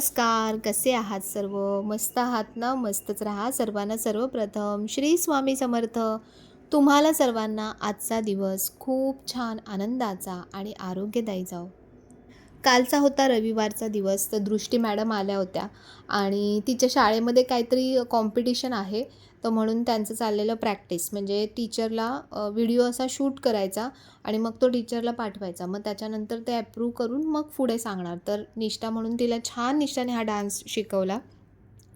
नमस्कार, कसे आहात सर्व? मस्त आहात ना? मस्तच राहा. सर्वांना सर्वप्रथम श्री स्वामी समर्थ. तुम्हाला सर्वांना आजचा दिवस खूप छान आनंदाचा आणि आरोग्यदायी जाओ. कालचा होता रविवारचा दिवस, तर दृष्टी मॅडम आल्या होत्या आणि तिच्या शाळेमध्ये काहीतरी कॉम्पिटिशन आहे, तर म्हणून त्यांचं चाललेलं प्रॅक्टिस. म्हणजे टीचरला व्हिडिओ असा शूट करायचा आणि मग तो टीचरला पाठवायचा. मग त्याच्यानंतर ते अप्रूव्ह करून मग पुढे सांगणार. तर निष्ठा म्हणून तिला छान निष्ठाने हा डान्स शिकवला.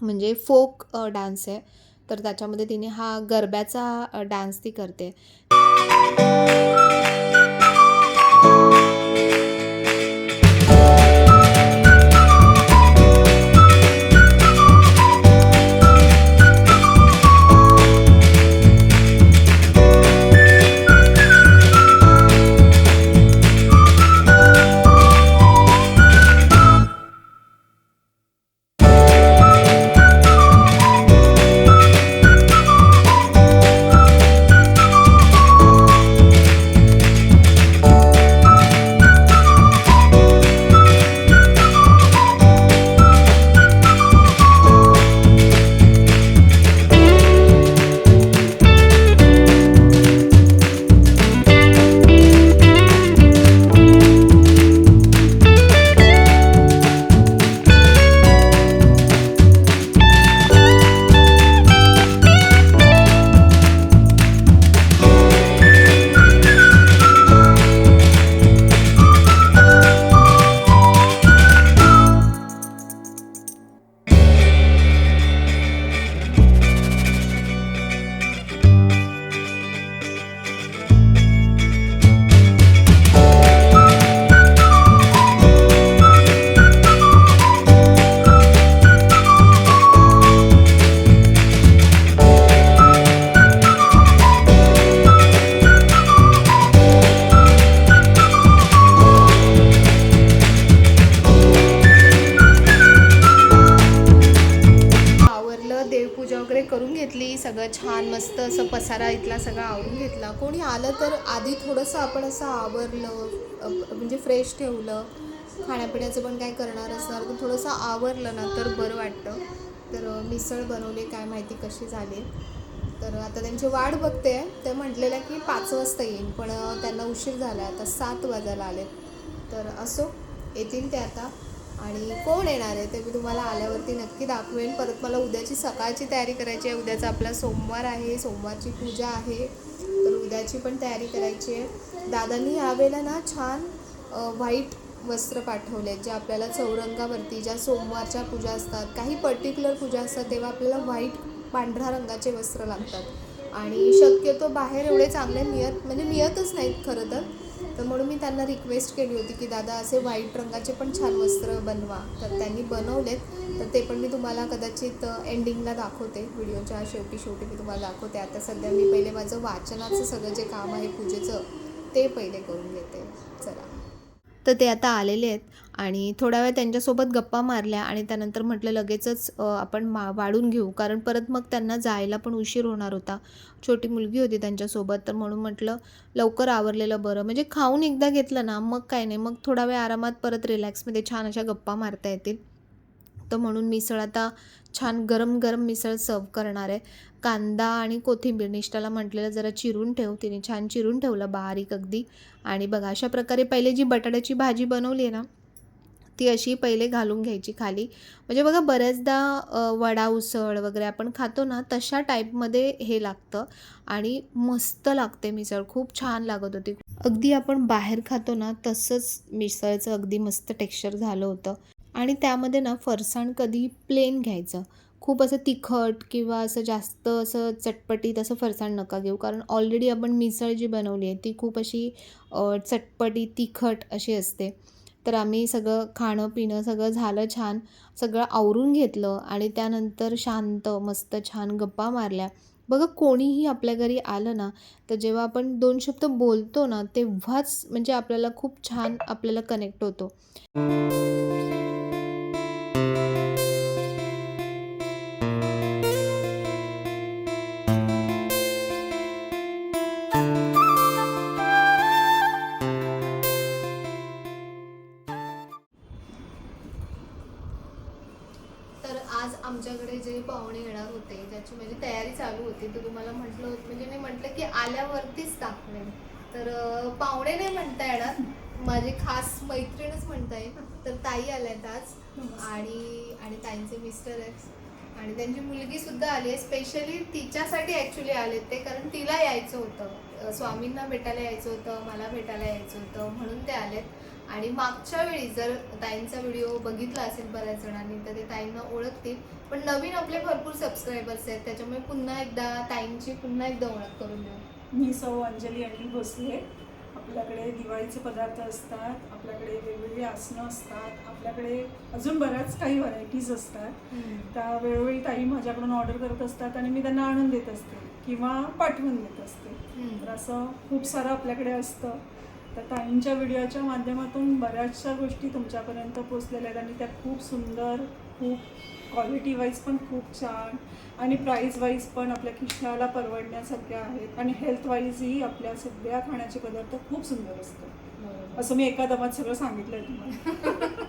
म्हणजे फोक डान्स आहे. तर त्याच्यामध्ये तिने हा गरब्याचा डान्स ती करते. आवरलं, देवपूजा वगैरे करून घेतली. सगळं छान मस्त असं पसारा इथला सगळा आवरून घेतला. कोणी आलं तर आधी थोडंसं आपण असं आवरलं, म्हणजे फ्रेश ठेवलं. खाण्यापिण्याचं पण काय करणार असणार तर थोडंसं आवरलं ना तर बरं वाटतं. तर मिसळ बनवली, काय माहिती कशी झाली. तर आता त्यांची वाट बघते आहे. ते म्हटलेलं की 5 वाजता येईन, पण त्यांना उशीर झाला. आता 7 वाजायला आले. तर असो, येतील ते आता. आणि कोण येणार आहे ते मी तुम्हाला आल्यावरती नक्की दाखवेन. परत मला उद्याची सकाळची तयारी करायची आहे. उद्याचा आपला सोमवार आहे, सोमवारची पूजा आहे, तर उद्याची पण तयारी करायची आहे. दादांनी यावेळेला ना छान व्हाईट वस्त्र पाठवले आहेत, जे आपल्याला चौरंगावरती ज्या सोमवारच्या पूजा असतात, काही पर्टिक्युलर पूजा असतात, तेव्हा आपल्याला व्हाईट पांढऱ्या रंगाचे वस्त्र लागतात. आणि शक्यतो बाहेर एवढे चांगले मिळतच नाहीत खरं तर. तर म्हणून मी त्यांना रिक्वेस्ट केली होती की दादा असे व्हाईट रंगाचे पण छान वस्त्र बनवा. तर त्यांनी बनवलेत. तर ते पण मी तुम्हाला कदाचित एंडिंगला दाखवते, व्हिडिओच्या शेवटी मी तुम्हाला दाखवते. आता सध्या मी पहिले माझं वाचनाचं सगळं जे काम आहे पूजेचं, ते पहिले करून घेते. चला. तर ते आता आलेले आहेत आणि थोडा वेळ त्यांच्यासोबत गप्पा मारल्या आणि त्यानंतर म्हटलं लगेचच आपण वाढून घेऊ, कारण परत मग त्यांना जायला पण उशीर होणार होता. छोटी मुलगी होती त्यांच्यासोबत, तर म्हणून म्हटलं लवकर आवरलेलं बरं. म्हणजे खाऊन एकदा घेतलं ना मग काय नाही, मग थोडा वेळ आरामात परत रिलॅक्समध्ये छान अशा गप्पा मारता येतील. तर म्हणून मिसळ आता छान गरम गरम मिसळ सर्व करणार आहे. कांदा आणि कोथिंबीर निष्ठाला म्हटलेलं जरा चिरून ठेव, तिने छान चिरून ठेवलं बारीक अगदी. आणि बघा अशा प्रकारे पहिले जी बटाट्याची भाजी बनवली आहे ना, ती अशी पहिले घालून घ्यायची खाली. म्हणजे बघा बऱ्याचदा वडा उसळ वगैरे आपण खातो ना, तशा टाईपमध्ये हे लागतं आणि मस्त लागते मिसळ. खूप छान लागत होती. अगदी आपण बाहेर खातो ना, तसंच मिसळचं अगदी मस्त टेक्स्चर झालं होतं. आणि त्यामध्ये ना फरसाण कधी प्लेन घ्यायचं. खूप असं तिखट किंवा असं जास्त असं चटपटीत असं फरसाण नका घेऊ. कारण ऑलरेडी आपण मिसळ जी बनवली आहे ती खूप अशी चटपटीत, तिखट अशी असते. तर आम्ही सगळं खाणं-पिणं सगळं झालं छान. सगळं आवरून घेतलं आणि त्यानंतर शांत मस्त छान गप्पा मारल्या. बघा कोणीही आपल्या घरी आलं ना, तर जेव्हा आपण 2 शब्द बोलतो ना, तेव्हाच म्हणजे आपल्याला खूप छान आपल्याला कनेक्ट होतो. तर आज आमच्याकडे जे पाहुणे येणार होते ज्याची माझी तयारी चालू होती तर तुम्हाला म्हटलं होतं म्हणजे मी म्हटलं की आल्यावरतीच दाखवेन. तर पाहुणे नाही म्हणता येणार, माझी खास मैत्रीणच म्हणता येईल. तर ताई आल्यात आज आणि आणि ताईंचे मिस्टर आहेत आणि त्यांची मुलगी सुद्धा आली आहे. स्पेशली तिच्यासाठी ॲक्च्युली आलेत ते, कारण तिला यायचं होतं, स्वामींना भेटायला यायचं होतं, मला भेटायला यायचं होतं म्हणून ते आलेत. आणि मागच्या वेळी जर ताईंचा व्हिडिओ बघितला असेल बऱ्याच जणांनी तर ते ताईंना ओळखतील, पण नवीन आपले भरपूर सबस्क्रायबर्स आहेत त्याच्यामुळे पुन्हा एकदा ताईंची पुन्हा एकदा ओळख करून देऊ. मी सौ अंजली अनिल भोसले. आपल्याकडे दिवाळीचे पदार्थ असतात, आपल्याकडे वेगवेगळी आसनं असतात, आपल्याकडे अजून बऱ्याच काही व्हरायटीज असतात. त्या वेळोवेळी ताई माझ्याकडून ऑर्डर करत असतात आणि मी त्यांना आणून देत असते किंवा पाठवून देत असते. तर असं खूप सारं आपल्याकडे असतं. तर ताईंच्या व्हिडिओच्या माध्यमातून बऱ्याचशा गोष्टी तुमच्यापर्यंत पोचलेल्या आहेत आणि त्या खूप सुंदर, खूप क्वालिटी वाईज पण खूप छान आणि प्राईज वाईज पण आपल्या खिशाला परवडण्यासारख्या आहेत आणि हेल्थ वाईजही आपल्या सगळ्या खाण्याचे पदार्थ खूप सुंदर असतात. असं मी एका दमात सगळं सांगितलं आहे तुम्हाला.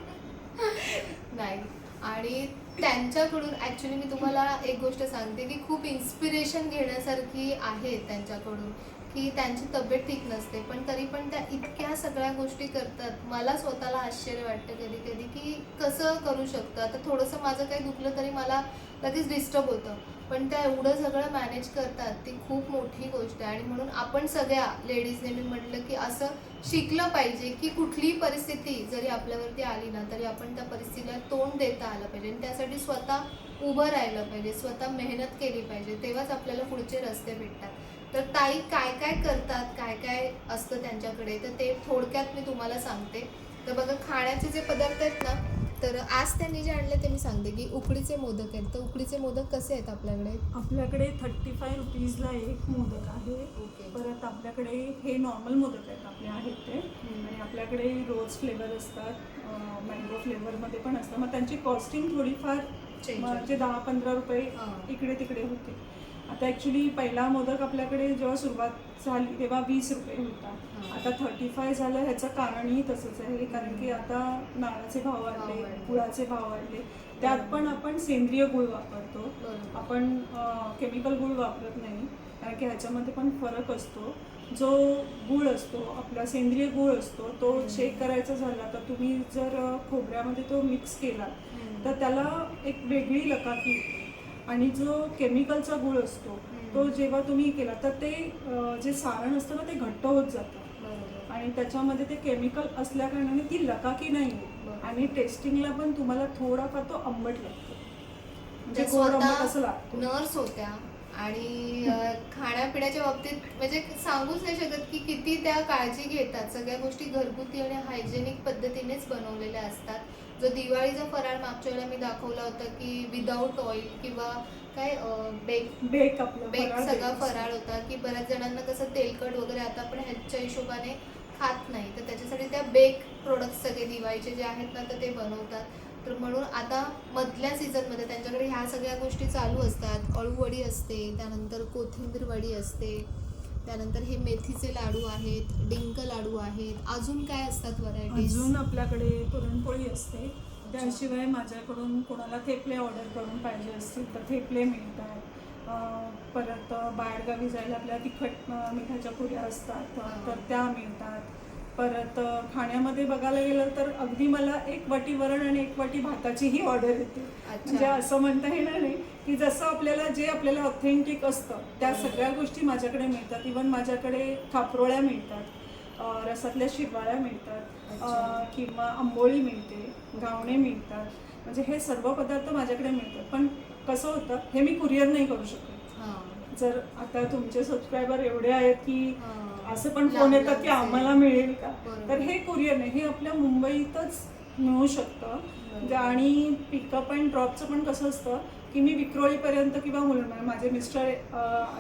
नाही, आणि त्यांच्याकडून ॲक्च्युली मी तुम्हाला एक गोष्ट सांगते की खूप इन्स्पिरेशन घेण्यासारखी आहे त्यांच्याकडून, की त्यांची तब्येत ठीक नसते पण तरी पण त्या इतक्या सगळ्या गोष्टी करतात. मला स्वतःला आश्चर्य वाटतं कधी कधी की कसं करू शकतं. आता थोडंसं माझं काही दुखलं तरी मला लगेच डिस्टर्ब होतं, पण त्या एवढं सगळं मॅनेज करतात ती खूप मोठी गोष्ट आहे. आणि म्हणून आपण सगळ्या लेडीजने मी म्हटलं की असं शिकलं पाहिजे की कुठलीही परिस्थिती जरी आपल्यावरती आली ना तरी आपण त्या परिस्थितीला तोंड देता आलं पाहिजे आणि त्यासाठी स्वतः उभं राहिलं पाहिजे, स्वतः मेहनत केली पाहिजे, तेव्हाच आपल्याला पुढचे रस्ते भेटतात. तर ताई काय काय करतात, काय काय असतं त्यांच्याकडे, तर ते थोडक्यात मी तुम्हाला सांगते. तर बघा, खाण्याचे जे पदार्थ आहेत ना, तर आज त्यांनी जे आणले ते मी सांगते की उकडीचे मोदक आहेत. तर उकडीचे मोदक कसे आहेत आपल्याकडे? आपल्याकडे 35 रुपीजला एक मोदक आहे. ओके. परत आपल्याकडे हे नॉर्मल मोदक आहेत आपले आहेत ते. आणि आपल्याकडे रोज फ्लेवर असतात, मँगो फ्लेवरमध्ये पण असतात. मग त्यांची कॉस्टिंग थोडीफार म्हणजे 10-15 रुपये इकडे तिकडे होते. आता ॲक्च्युली पहिला मोदक आपल्याकडे जेव्हा सुरुवात झाली तेव्हा 20 रुपये होता. आता 35 झालं. ह्याचं कारणही तसंच आहे, कारण की आता नारळाचे भाव वाढले, गुळाचे भाव वाढले. त्यात पण आपण सेंद्रिय गुळ वापरतो, आपण केमिकल गुळ वापरत नाही, कारण की ह्याच्यामध्ये पण फरक असतो. जो गुळ असतो आपला सेंद्रिय गुळ असतो तो शेक करायचा झाला तर तुम्ही जर खोबऱ्यामध्ये तो मिक्स केला तर त्याला एक वेगळी लकाकी. आणि जो केमिकलचा गुळ असतो तो जेव्हा तुम्ही केला तर ते जे सारण असतं ना ते घट्ट होत जातं आणि त्याच्यामध्ये ते केमिकल असल्याकारणाने ती लकाकी नाही होत आणि टेस्टिंगला पण तुम्हाला थोडाफार तो आंबट लागतो, म्हणजे गोड आंबट असं लागतं. नर्स होत्या आणि खाण्यापिण्याच्या बाबतीत म्हणजे सांगूच नाही शकत की किती त्या काळजी घेतात. सगळ्या गोष्टी घरगुती आणि हायजेनिक पद्धतीनेच बनवलेल्या असतात. जो दिवाळीचा फराळ मागच्या वेळेला मी दाखवला होता की विदाऊट ऑइल किंवा काय बेक सगळा फराळ होता, की बऱ्याच जणांना कसं तेलकट वगैरे आता आपण हेल्थच्या हिशोबाने खात नाही, तर त्याच्यासाठी त्या बेक प्रोडक्ट्स सगळे दिवाळीचे जे आहेत ना तर ते बनवतात. तर म्हणून आता मधल्या सीझनमध्ये त्यांच्याकडे ह्या सगळ्या गोष्टी चालू असतात. अळूवडी असते, त्यानंतर कोथिंबीर वडी असते, त्यानंतर हे मेथीचे लाडू आहेत, डिंक लाडू आहेत. अजून काय असतात व्हरायटीज? अजून आपल्याकडे पुरणपोळी असते. त्याशिवाय माझ्याकडून कोणाला थेपले ऑर्डर करून पाहिजे असतील तर थेपले मिळतात. परत बाहेरगावी जायला आपल्या तिखट मिठाच्या पुऱ्या असतात तर त्या मिळतात. परत खाण्यामध्ये बघायला गेलं तर अगदी मला 1 वाटी वरण आणि 1 वाटी भाताचीही ऑर्डर येते. म्हणजे असं म्हणता येणार नाही की जसं आपल्याला जे आपल्याला ऑथेंटिक असतं त्या सगळ्या गोष्टी माझ्याकडे मिळतात. इव्हन माझ्याकडे खापरोळ्या मिळतात, रसातल्या शिरवाळ्या मिळतात, किंवा आंबोळी मिळते, घावणे मिळतात. म्हणजे हे सर्व पदार्थ माझ्याकडे मिळतात. पण कसं होतं, हे मी कुरिअर नाही करू शकत. जर आता तुमचे सबस्क्रायबर एवढे आहेत की असं पण फोन येतात की आम्हाला मिळेल का, तर हे कुरिअर नाही, हे आपल्या मुंबईतच मिळू शकतं. आणि पिकअप अँड ड्रॉपचं पण कसं असतं की मी विक्रोळीपर्यंत किंवा मुलुंड, माझे मिस्टर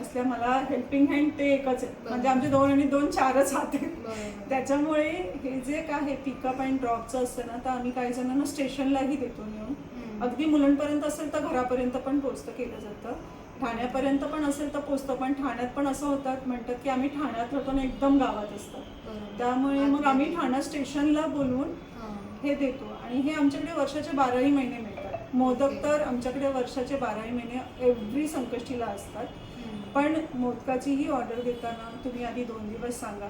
असल्या मला हेल्पिंग हँड ते एकच आहे, म्हणजे आमचे 2 आणि 2 4च हात आहेत. त्याच्यामुळे हे जे काय आहे पिकअप अँड ड्रॉपचं असतं ना, तर आम्ही काही जणांना स्टेशनलाही देतो नेऊन. अगदी मुलुंडपर्यंत असेल तर घरापर्यंत पण पोचतं केलं जातं, ठाण्यापर्यंत पण असेल तर पोचतं. पण ठाण्यात पण असं होतात म्हणतात की आम्ही ठाण्यात राहतो ना, एकदम गावात असतं, त्यामुळे मग आम्ही ठाणा स्टेशनला बोलवून हे देतो. आणि हे आमच्याकडे वर्षाचे 12ही महिने मिळतात. मोदक तर आमच्याकडे वर्षाचे 12 महिने एव्हरी संकष्टीला असतात. पण मोदकाची ही ऑर्डर देताना तुम्ही आधी 2 दिवस सांगा.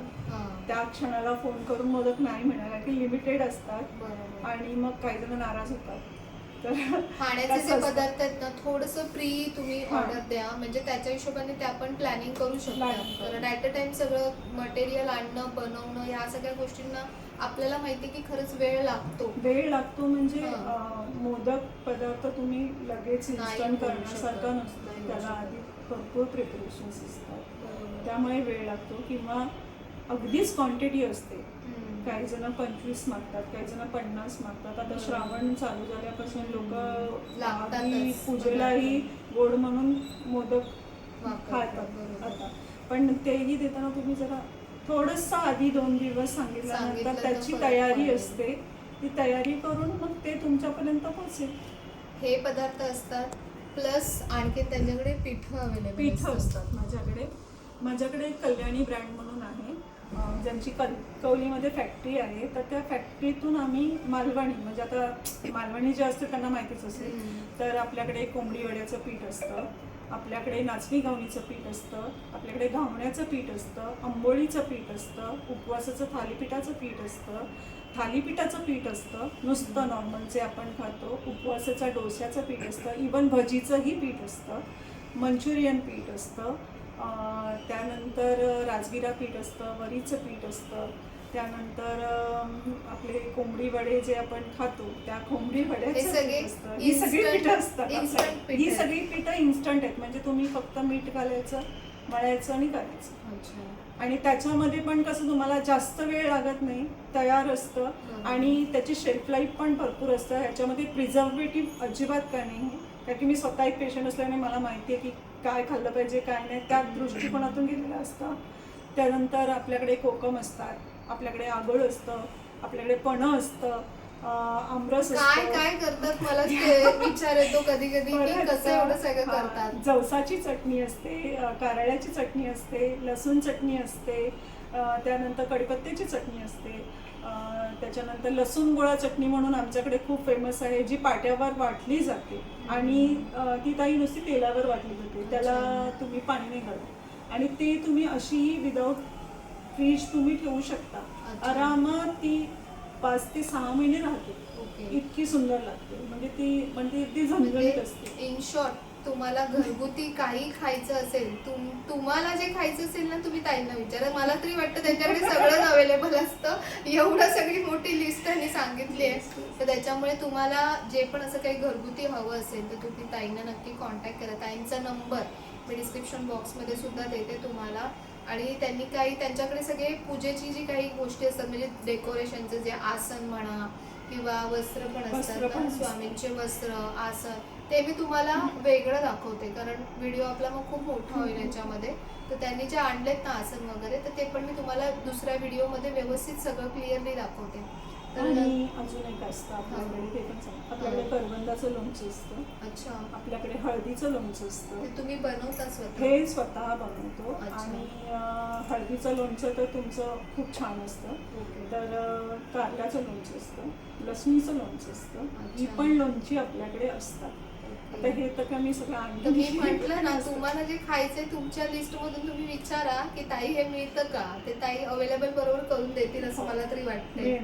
त्या क्षणाला फोन करून मोदक नाही मिळणार की लिमिटेड असतात आणि मग काही जण नाराज होतात. तर खाण्याचे जे पदार्थ आहेत ना थोडंसं प्री तुम्ही ऑर्डर द्या, म्हणजे त्याच्या हिशोबाने ते आपण प्लॅनिंग करू शकतो. कारण ॲट अ टाइम सगळं मटेरियल आणणं बनवणं ह्या सगळ्या गोष्टींना आपल्याला माहिती की खरंच वेळ लागतो. म्हणजे मोदक पदार्थ तुम्ही लगेच इन्स्टंट करण्यासारखा नसतो. त्याला आधी भरपूर प्रिपरेशन्स असतात, त्यामुळे वेळ लागतो. किंवा अगदीच क्वांटिटी असते, काही जण 25 मागतात, काही जण 50 मागतात. आता श्रावण चालू झाल्यापासून लोक पूजेलाही गोड म्हणून मोदक खातात आता. पण तेही देताना तुम्ही जरा थोडंसं आधी 2 दिवस सांगितल्यानंतर त्याची तयारी असते, ती तयारी करून मग ते तुमच्यापर्यंत पोहोचेल. हे पदार्थ असतात प्लस आणखी त्यांच्याकडे पीठ असतात. माझ्याकडे कल्याणी ब्रँड म्हणून आहे, ज्यांची कणकवलीमध्ये फॅक्टरी आहे. तर त्या फॅक्टरीतून आम्ही मालवणी, म्हणजे आता मालवणी जे असते त्यांना माहितीच असेल, तर आपल्याकडे कोंबडी वड्याचं पीठ असतं, आपल्याकडे नाचणी घावणीचं पीठ असतं, आपल्याकडे घावण्याचं पीठ असतं, आंबोळीचं पीठ असतं, उपवासाचं थालीपीठाचं पीठ असतं, थालीपीठाचं पीठ असतं नुसतं नॉर्मल जे आपण खातो, उपवासाचं डोस्याचं पीठ असतं, इवन भजीचंही पीठ असतं, मंचुरियन पीठ असतं, त्यानंतर राजगिरा पीठ असतं, वरीचं पीठ असतं, त्यानंतर आपले कोंबडी वडे जे आपण खातो त्या कोंबडी वड्याचं पीठ असतं. ही सगळी पिठं असतात. ही सगळी पिठं इन्स्टंट आहेत, म्हणजे तुम्ही फक्त मीठ घालायचं, मळायचं आणि करायचं. आणि त्याच्यामध्ये पण कसं तुम्हाला जास्त वेळ लागत नाही, तयार असतं. आणि त्याची शेल्फ लाईफ पण भरपूर असतं. ह्याच्यामध्ये प्रिझर्वेटिव्ह अजिबात काय नाही, कारण की मी स्वतः एक पेशंट असल्याने मला माहिती आहे की काय खाल्लं पाहिजे काय नाही, त्या दृष्टिकोनातून गेलेलं असतं. त्यानंतर आपल्याकडे कोकम असतात, आपल्याकडे आगळ असतं, आपल्याकडे पणं असतं, आमरस असतं. काय करतात मला विचार येतो कधी कधी की कसं एवढं सगळं करतात. जवसाची चटणी असते, कारळ्याची चटणी असते, लसूण चटणी असते, त्यानंतर कढीपत्त्याची चटणी असते, त्याच्यानंतर लसूण गोळा चटणी म्हणून आमच्याकडे खूप फेमस आहे, जी पाट्यावर वाटली जाते आणि ती ताई नुसती तेलावर वाटली जाते, त्याला तुम्ही पाणी नाही घालत आणि ते तुम्ही अशीही विदाऊट फ्रीज तुम्ही ठेवू शकता. आरामात ती 5 ते 6 महिने राहते. इतकी सुंदर लागते, म्हणजे ती झणझणीत असते. इन शॉर्ट तुम्हाला घरगुती काही खायचं असेल, तुम्हाला जे खायचं असेल ना तुम्ही ताईंना विचारा. मला तरी वाटतं त्यांच्याकडे सगळंच अवेलेबल असतं, एवढं सगळी मोठी लिस्ट त्यांनी सांगितली आहे. तर त्याच्यामुळे तुम्हाला जे पण असं काही घरगुती हवं असेल तर तुम्ही ताईंना नक्की कॉन्टॅक्ट करा. ताईंचा नंबर मी डिस्क्रिप्शन बॉक्समध्ये सुद्धा देते तुम्हाला. आणि त्यांनी त्यांच्याकडे सगळे पूजेची जी काही गोष्टी असतात, म्हणजे डेकोरेशनचे जे आसन म्हणा किंवा वस्त्र पण असतात, स्वामींचे वस्त्र आसन, ते मी तुम्हाला वेगळं दाखवते कारण व्हिडिओ आपला मग खूप मोठा होईल याच्यामध्ये. तर त्यांनी जे आणलेत ना आसन वगैरे, तर ते पण मी तुम्हाला दुसऱ्या व्हिडिओमध्ये व्यवस्थित सगळं क्लिअरली दाखवते. आणि अजून एक असतं आपल्याकडे, ते पण सांग. आपल्याकडे करवंदाचं लोणचं असतं. अच्छा. आपल्याकडे हळदीचं लोणचं असतं. ते तुम्ही बनवता स्वतः? हे स्वतः बनवतो. आणि हळदीचं लोणचं तर तुमचं खूप छान असतं. तर कारल्याचं लोणचं असतं, लसणीचं लोणचं असतं, ही पण लोणची आपल्याकडे असतात. आता हे तर मी सगळं आणलं. मी म्हटलं ना तुम्हाला जे खायचंय तुमच्या लिस्ट मधून तुम्ही विचारा की ताई हे मिळतं का, ते ताई अवेलेबल बरोबर करून देतील असं मला तरी वाटतंय.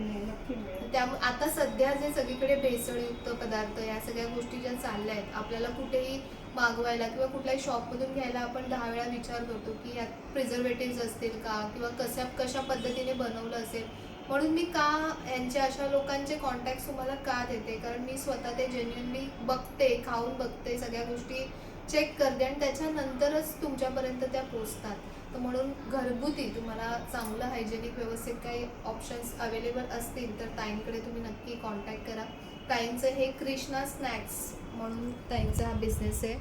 त्यामुळे आता सध्या जे सगळीकडे भेसळयुक्त पदार्थ या सगळ्या गोष्टी ज्या चालल्या आहेत, आपल्याला कुठेही मागवायला किंवा कुठल्याही शॉपमधून घ्यायला आपण 10 वेळा विचार करतो की यात प्रिझर्वेटिव्ह असतील का किंवा कशा पद्धतीने बनवलं असेल. म्हणून मी यांच्या अशा लोकांचे कॉन्टॅक्ट तुम्हाला का देते, कारण मी स्वतः ते जेन्युइनली बघते, खाऊन बघते, सगळ्या गोष्टी चेक करते आणि त्याच्यानंतरच तुमच्यापर्यंत त्या पोचतात. तर म्हणून घरगुती तुम्हाला चांगलं हायजेनिक व्यवस्थित काही ऑप्शन्स अवेलेबल असतील तर ताईंकडे तुम्ही नक्की कॉन्टॅक्ट करा. ताईंचं हे कृष्णा स्नॅक्स म्हणून ताईंचा हा बिझनेस आहे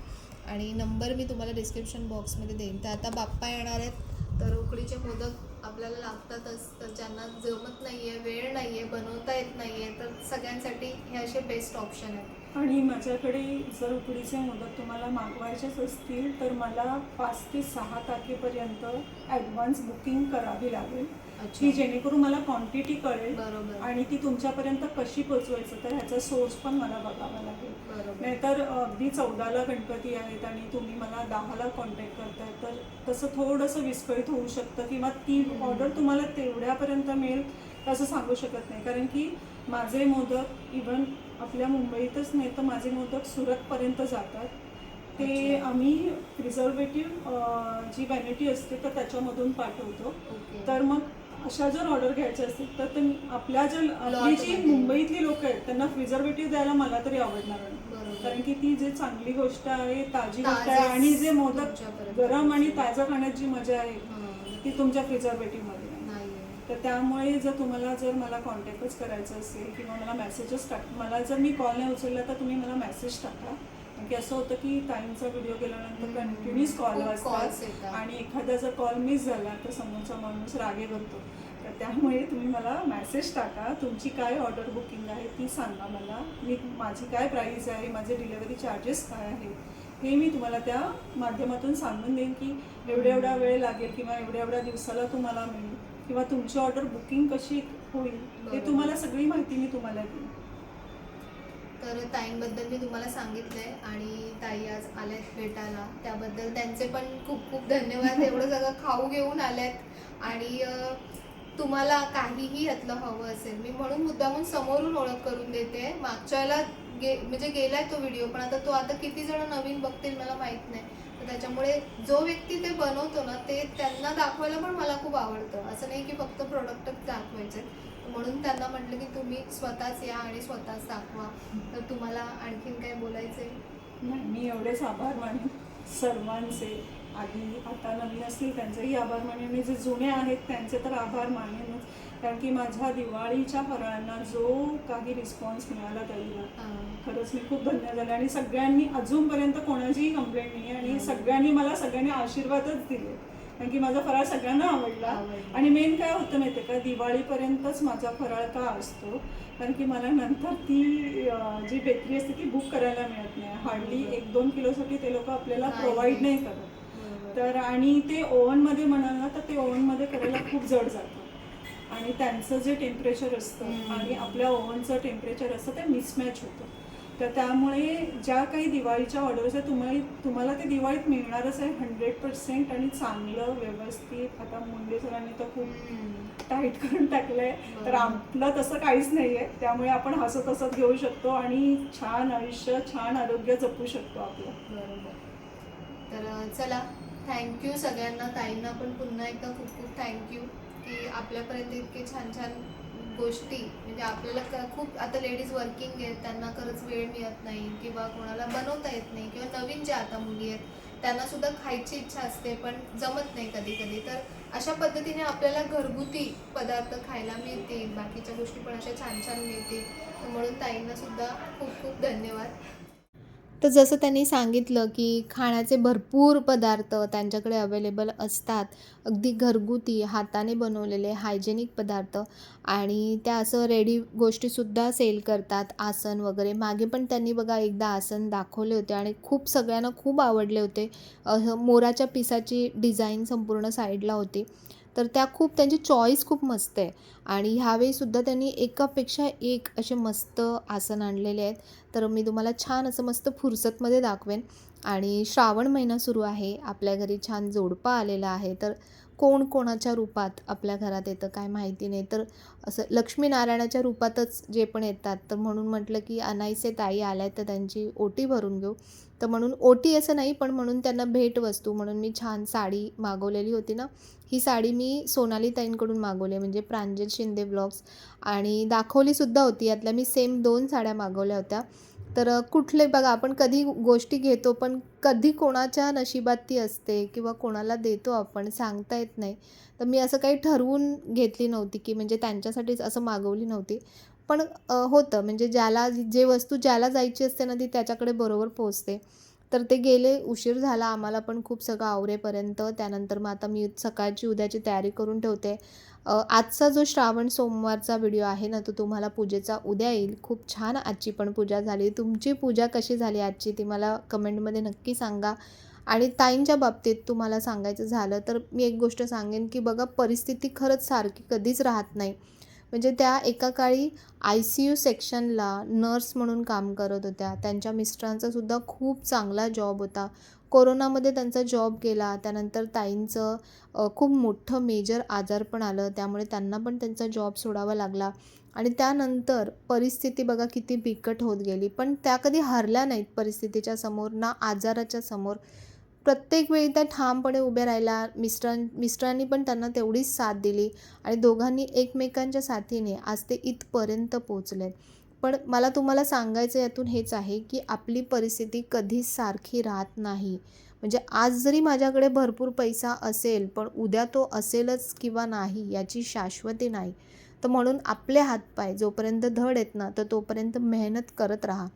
आणि नंबर मी तुम्हाला डिस्क्रिप्शन बॉक्समध्ये देईन. तर आता बाप्पा येणार आहेत, तर उकडीचे मोदक आपल्याला लागतातच. तर ज्यांना जमत नाही आहे, वेळ नाही आहे, बनवता येत नाही आहे, तर सगळ्यांसाठी हे असे बेस्ट ऑप्शन आहेत. आणि माझ्याकडे जर उकडीचे मोदक तुम्हाला मागवायचेच असतील तर मला 5 ते 6 तारखेपर्यंत ॲडव्हान्स बुकिंग करावी लागेल, की जेणेकरून मला क्वांटिटी कळेल बरोबर. आणि ती तुमच्यापर्यंत कशी पोचवायचं तर ह्याचा सोर्स पण मला बघावा लागेल. बरोबर. नाहीतर अगदी 14ला गणपती आहेत आणि तुम्ही मला 10ला कॉन्टॅक्ट करताय तर तसं थोडंसं विस्कळीत होऊ शकतं किंवा ती ऑर्डर तुम्हाला तेवढ्यापर्यंत मिळेल असं सांगू शकत नाही. कारण की माझे मोदक इवन आपल्या मुंबईतच नाही तर माझे मोदक सुरतपर्यंत जातात. ते आम्ही प्रिझर्वेटिव्ह जी व्हॅनिटी असते तर त्याच्यामधून पाठवतो. ओके. तर मग अशा जर ऑर्डर घ्यायच्या असतील तर आपल्या आपली जी लॉटमध्ये. मुंबईतली लोक आहेत त्यांना प्रिझर्वेटिव्ह द्यायला मला तरी आवडणार नाही. बरोबर. कारण की ती जी चांगली गोष्ट आहे, ताजी गोष्ट आहे ताजंच आणि जे मोदक तुमच्यापर्यंत गरम आणि पोहोचेल. ताजं खाण्याची जी मजा आहे हां. ती तुमच्या प्रिझर्वेटिव्हमध्ये नाही. नाहीये. तर त्यामुळे जर मला कॉन्टॅक्टच करायचं असेल किंवा मला मेसेजेस मला जर मी कॉल नाही उचलला तर तुम्ही मला मेसेज टाका. कारण की असं होतं की टाईमचा व्हिडिओ केल्यानंतर कंटिन्यूस कॉल खूप calls असतात येतात. आणि एखादा जर कॉल मिस झाला तर समोरचा माणूस रागे करतो. तर त्यामुळे तुम्ही मला मेसेज टाका, तुमची काय ऑर्डर बुकिंग आहे ती सांगा मला, माझी काय प्राईस आहे, माझे डिलेवरी चार्जेस काय आहे हे मी तुम्हाला त्या माध्यमातून सांगून देईन की एवढा वेळ लागेल किंवा एवढ्या दिवसाला तुम्हाला मिळेल किंवा तुमची ऑर्डर बुकिंग कशी होईल हे तुम्हाला सगळी माहिती मी तुम्हाला देईन. तर ताईंबद्दल मी तुम्हाला सांगितलंय आणि ताई आज आल्यात भेटायला, त्याबद्दल त्यांचे पण खूप खूप धन्यवाद. एवढं सगळं खाऊ घेऊन आल्यात आणि तुम्हाला काहीही यातलं हवं असेल मी म्हणून मुद्दामून समोरून ओळख करून देते. मागच्या वेळेला म्हणजे गेलाय तो व्हिडिओ, पण आता तो किती जण नवीन बघतील मला माहित नाही. तर त्याच्यामुळे जो व्यक्ती ते बनवतो ना ते त्यांना दाखवायला पण मला खूप आवडतं. असं नाही की फक्त प्रोडक्टच दाखवायचे, म्हणून त्यांना म्हटलं की तुम्ही स्वतःच या आणि स्वतःच दाखवा. तर तुम्हाला आणखीन काय बोलायचंय? नाही, मी एवढेच आभार मानेन सर्वांचे. आधी आता नवीन असतील त्यांचेही आभार मानेन आणि जे जुने आहेत त्यांचे तर आभार मानेनच. कारण की माझ्या दिवाळीच्या फराळांना जो काही रिस्पॉन्स मिळाला त्याला खरंच मी खूप धन्य झाले आणि सगळ्यांनी अजूनपर्यंत कोणाचीही कंप्लेंट नाही आणि सगळ्यांनी आशीर्वादच दिले. कारण की माझा फराळ सगळ्यांना आवडला. आणि मेन काय होतं माहिती आहे का, दिवाळीपर्यंतच माझा फराळ का असतो कारण की मला नंतर ती जी बेकरी असते ती बुक करायला मिळत नाही. हार्डली 1-2 किलोसाठी ते लोक आपल्याला प्रोव्हाइड नाही करत. तर आणि ते ओव्हनमध्ये म्हणाल ना तर ते ओव्हनमध्ये करायला खूप जड जातं आणि त्यांचं जे टेम्परेचर असतं आणि आपल्या ओव्हनचं टेम्परेचर असतं ते मिसमॅच होतं. तर त्यामुळे ज्या काही दिवाळीच्या ऑर्डर्स आहे तुम्हाला ते दिवाळीत मिळणारच आहे 100% आणि चांगलं व्यवस्थित. आता मुंडे सरांनी तर खूप टाईट करून टाकलं आहे, तर आपलं तसं काहीच नाही आहे. त्यामुळे आपण हसत हसत घेऊ शकतो आणि छान आयुष्य छान आरोग्य जपू शकतो आपलं. बरोबर. तर चला, थँक्यू सगळ्यांना. ताईंना पण पुन्हा एकदा खूप खूप थँक्यू की आपल्यापर्यंत इतके छान छान गोष्टी म्हणजे आपल्याला खूप आता लेडीज वर्किंग आहेत त्यांना खरंच वेळ मिळत नाही किंवा कोणाला बनवता येत नाही किंवा नवीन ज्या आता मुली आहेत त्यांना सुद्धा खायची इच्छा असते पण जमत नाही कधी कधी. तर अशा पद्धतीने आपल्याला घरगुती पदार्थ खायला मिळतील, बाकीच्या गोष्टी पण अशा छान छान मिळतील. म्हणून ताईंना सुद्धा खूप खूप धन्यवाद. तर जसं त्यांनी सांगितलं की खाण्याचे भरपूर पदार्थ त्यांच्याकडे अवेलेबल असतात, अगदी घरगुती हाताने बनवलेले हायजेनिक पदार्थ आणि त्या असं रेडी गोष्टीसुद्धा सेल करतात, आसन वगैरे. मागे पण त्यांनी बघा एकदा आसन दाखवले होते आणि खूप सगळ्यांना खूप आवडले होते. मोराच्या पिसाची डिझाईन संपूर्ण साईडला होती. तर त्यांची चॉईस खूप मस्त आहे आणि ह्यावेळीसुद्धा त्यांनी एकापेक्षा एक असे मस्त आसन आणलेले आहेत. तर मी तुम्हाला छान असं मस्त फुरसतमध्ये दाखवेन. आणि श्रावण महिना सुरू आहे, आपल्या घरी छान जोडपं आलेलं आहे. तर कोण कोणाच्या रूपात आपल्या घरात येतं काय माहिती नाही, तर असं लक्ष्मीनारायणाच्या रूपातच जे पण येतात. तर म्हणून म्हटलं की अनाईसे ताई आल्या तर त्यांची ओटी भरून घेऊ. तर म्हणून ओटी असं नाही पण म्हणून त्यांना भेटवस्तू म्हणून मी छान साडी मागवलेली होती ना, ही साडी मी सोनाली ताईंकडून मागवली म्हणजे प्रांजल शिंदे ब्लॉग्स आणि दाखवलीसुद्धा होती. यातल्या मी सेम 2 साड्या मागवल्या होत्या. तर कुठले बघा आपण कधी गोष्टी घेतो पण कधी कोणाच्या नशिबात ती असते किंवा कोणाला देतो आपण सांगता येत नाही. तर मी असं काही ठरवून घेतली नव्हती की म्हणजे त्यांच्यासाठीच असं मागवली नव्हती. पण होतं म्हणजे जे वस्तू ज्याला जायची असते ना ती त्याच्याकडे बरोबर पोहोचते. तर ते गेले, उशीर झाला आम्हाला पण खूप सगळं आवरेपर्यंत. त्यानंतर मग आता मी सकाळची उद्याची तयारी करून ठेवते. आजचा जो श्रावण सोमवारचा व्हिडिओ आहे ना, तो तुम्हाला पूजेचा उद्या येईल. खूप छान आजची पण पूजा झाली. तुमची पूजा कशी झाली आजची ती मला कमेंटमध्ये नक्की सांगा. आणि ताईंच्या बाबतीत तुम्हाला सांगायचं झालं तर मी एक गोष्ट सांगेन, की बघा परिस्थिती खरंच सारखी कधीच राहत नाही. म्हणजे त्या एका काळी ICU सेक्शनला नर्स म्हणून काम करत होत्या. त्यांच्या मिस्टरांचा सुद्धा खूप चांगला जॉब होता. कोरोनामध्ये त्यांचा जॉब गेला. त्यानंतर ताईंचं खूप मोठं मेजर आजारपण आलं. त्यामुळे त्यांना पण त्यांचा जॉब सोडावा लागला आणि त्यानंतर परिस्थिती बघा किती बिकट होत गेली. पण त्या कधी हरल्या नाहीत परिस्थितीच्या समोर, ना आजाराच्या समोर. प्रत्येक वेळी त्या ठामपणे उभ्या राहिल्या. मिस्टरांनी पण त्यांना तेवढीच साथ दिली आणि दोघांनी एकमेकांच्या साथीने आज ते इथपर्यंत पोहोचलेत. पण मला तुम्हाला सांगायचं यातून हेच आहे, की आपली परिस्थिती कधीच सारखी राहत नाही. म्हणजे आज जरी माझ्याकडे भरपूर पैसा असेल, पण उद्या तो असेलच किंवा नाही याची शाश्वती नाही. तर म्हणून आपले हातपाय जोपर्यंत धड आहेत ना, तर तोपर्यंत मेहनत करत राहा,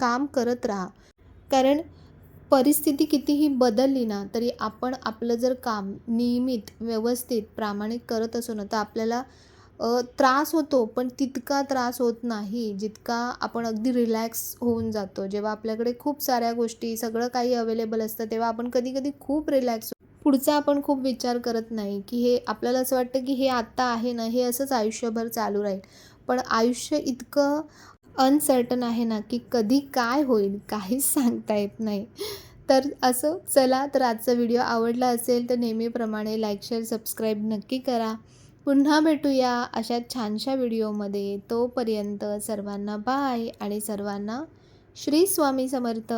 काम करत राहा. कारण परिस्थिती कितीही बदलली ना, तरी आपण आपलं जर काम नियमित, व्यवस्थित, प्रामाणिक करत असू ना, तर आपल्याला त्रास होतो, पण तितका त्रास होत नाही, जितका आपण अगदी रिलॅक्स होऊन जातो. जेव्हा आपल्याकडे खूप साऱ्या गोष्टी, सगळं काही अवेलेबल असतं, तेव्हा आपण कधी-कधी खूप रिलॅक्स पुढचा आपण खूप विचार करत नाही, की हे आपल्याला असं वाटतं, की हे आत्ता आहे ना, हे असंच आयुष्यभर चालू राहील. पण आयुष्य इतकं अनसर्टन आहे ना, की कधी काय होईल काहीच सांगता येत नाही. तर असं चला, तर आजचा व्हिडिओ आवडला असेल तर नेहमीप्रमाणे लाईक, शेअर, सबस्क्राईब नक्की करा. पुन्हा भेटूया अशा छानशा व्हिडिओमध्ये. तोपर्यंत सर्वांना बाय आणि सर्वांना श्री स्वामी समर्थ.